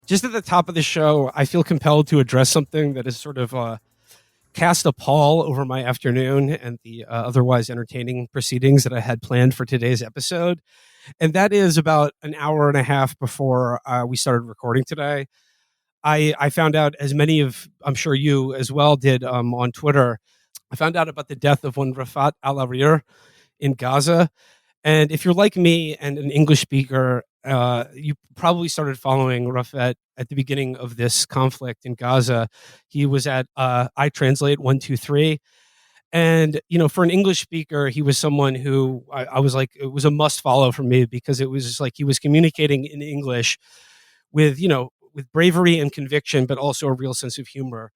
Just at the top of the show, I feel compelled to address something that is sort of cast a pall over my afternoon and the otherwise entertaining proceedings that I had planned for today's episode. And that is about an hour and a half before we started recording today. I found out, as many of, I'm sure you as well did on Twitter, I found out about the death of one Refaat Alareer in Gaza. And if you're like me and an English speaker, you probably started following Rafat at the beginning of this conflict in Gaza. He was at I Translate 123. And, for an English speaker, he was someone who I was like, it was a must follow for me because it was just like he was communicating in English with, with bravery and conviction, but also a real sense of humor.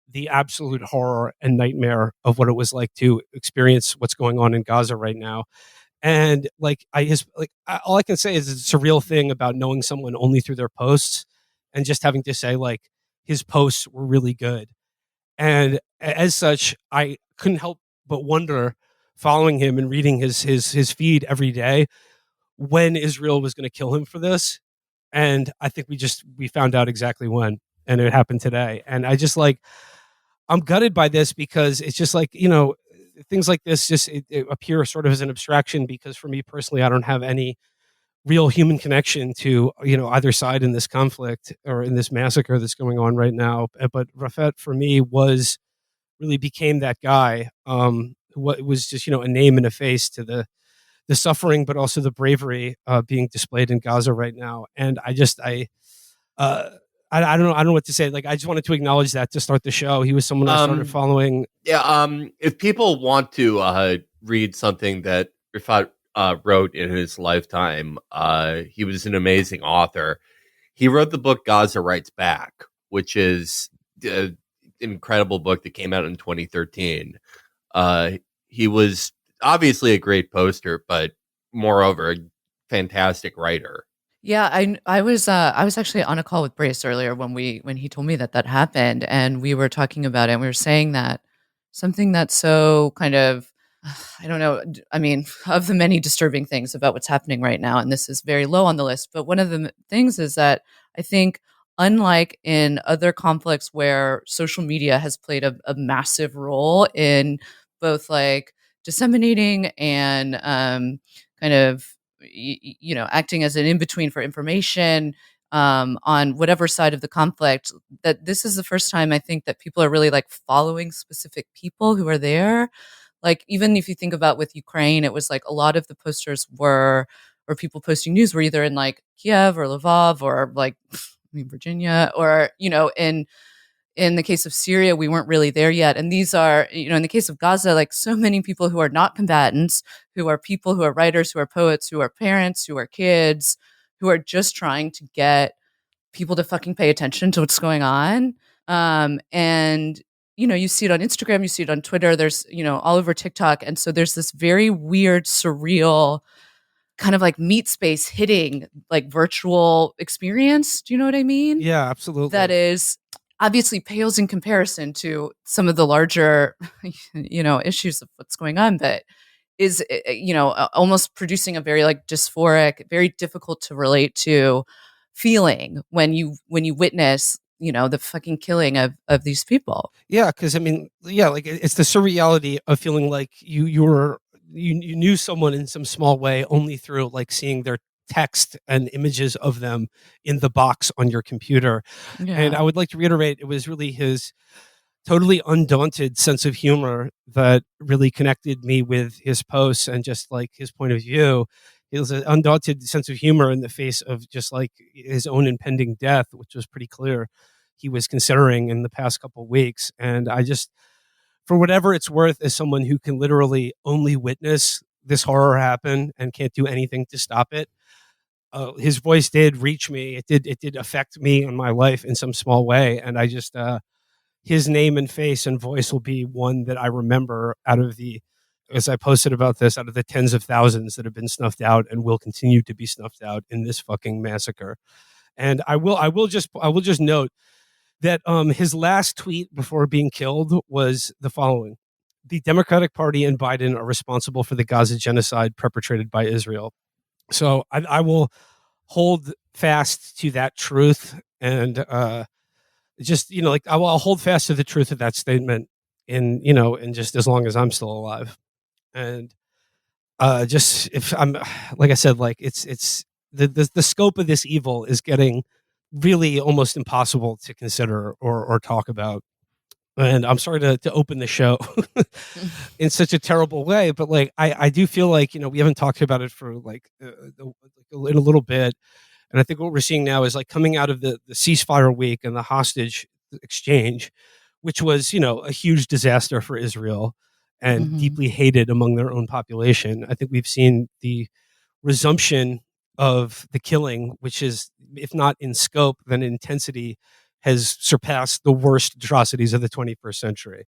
The absolute horror and nightmare of what it was like to experience what's going on in Gaza right now. And all I can say is it's a surreal thing about knowing someone only through their posts and just having to say like his posts were really good. And as such, I couldn't help but wonder, following him and reading his feed every day, when Israel was going to kill him for this. And I think we found out exactly when, and it happened today. And I'm gutted by this because it's just like, things like this it appear sort of as an abstraction because for me personally, I don't have any real human connection to, either side in this conflict or in this massacre that's going on right now. But Rafat for me really became that guy. What was just, a name and a face to the suffering, but also the bravery being displayed in Gaza right now. And uh, I don't know. I don't know what to say. Like, I just wanted to acknowledge that to start the show. He was someone I started following. Yeah. If people want to read something that Rifat wrote in his lifetime, he was an amazing author. He wrote the book Gaza Writes Back, which is an incredible book that came out in 2013. He was obviously a great poster, but moreover, a fantastic writer. Yeah, I was actually on a call with Brace earlier when he told me that happened, and we were talking about it. And we were saying that something that's so kind of, I don't know. I mean, of the many disturbing things about what's happening right now, and this is very low on the list, but one of the things is that I think, unlike in other conflicts where social media has played a massive role in both like disseminating and kind of acting as an in-between for information on whatever side of the conflict, that this is the first time I think that people are really like following specific people who are there. Like, even if you think about with Ukraine, it was like a lot of the posters or people posting news were either in like Kiev or Lvov or like, Virginia, or, in the case of Syria, we weren't really there yet. And these are, in the case of Gaza, like so many people who are not combatants, who are people who are writers, who are poets, who are parents, who are kids, who are just trying to get people to fucking pay attention to what's going on. And, you see it on Instagram, you see it on Twitter, there's, all over TikTok. And so there's this very weird, surreal kind of like meat space hitting like virtual experience. Do you know what I mean? Yeah, absolutely. That is obviously pales in comparison to some of the larger, issues of what's going on, but is, almost producing a very like dysphoric, very difficult to relate to feeling when you witness, the fucking killing of these people. Yeah, because I mean, yeah, like it's the surreality of feeling like you knew someone in some small way only through like seeing their text and images of them in the box on your computer. Yeah. And I would like to reiterate, it was really his totally undaunted sense of humor that really connected me with his posts and just like his point of view. It was an undaunted sense of humor in the face of just like his own impending death, which was pretty clear he was considering in the past couple of weeks. And I just, for whatever it's worth, as someone who can literally only witness this horror happen and can't do anything to stop it, his voice did reach me. It did affect me in my life in some small way. And I just, his name and face and voice will be one that I remember as I posted about this, out of the tens of thousands that have been snuffed out and will continue to be snuffed out in this fucking massacre. And I will just note that his last tweet before being killed was the following: "The Democratic Party and Biden are responsible for the Gaza genocide perpetrated by Israel." So I will hold fast to that truth And just, like I'll hold fast to the truth of that statement in just as long as I'm still alive. And just if I'm, like I said, like it's the scope of this evil is getting really almost impossible to consider or talk about. And I'm sorry to open the show in such a terrible way, but like I do feel like we haven't talked about it for like in a little bit, and I think what we're seeing now is like coming out of the ceasefire week and the hostage exchange, which was a huge disaster for Israel and Mhm. deeply hated among their own population. I think we've seen the resumption of the killing, which is, if not in scope, then in intensity, has surpassed the worst atrocities of the 21st century.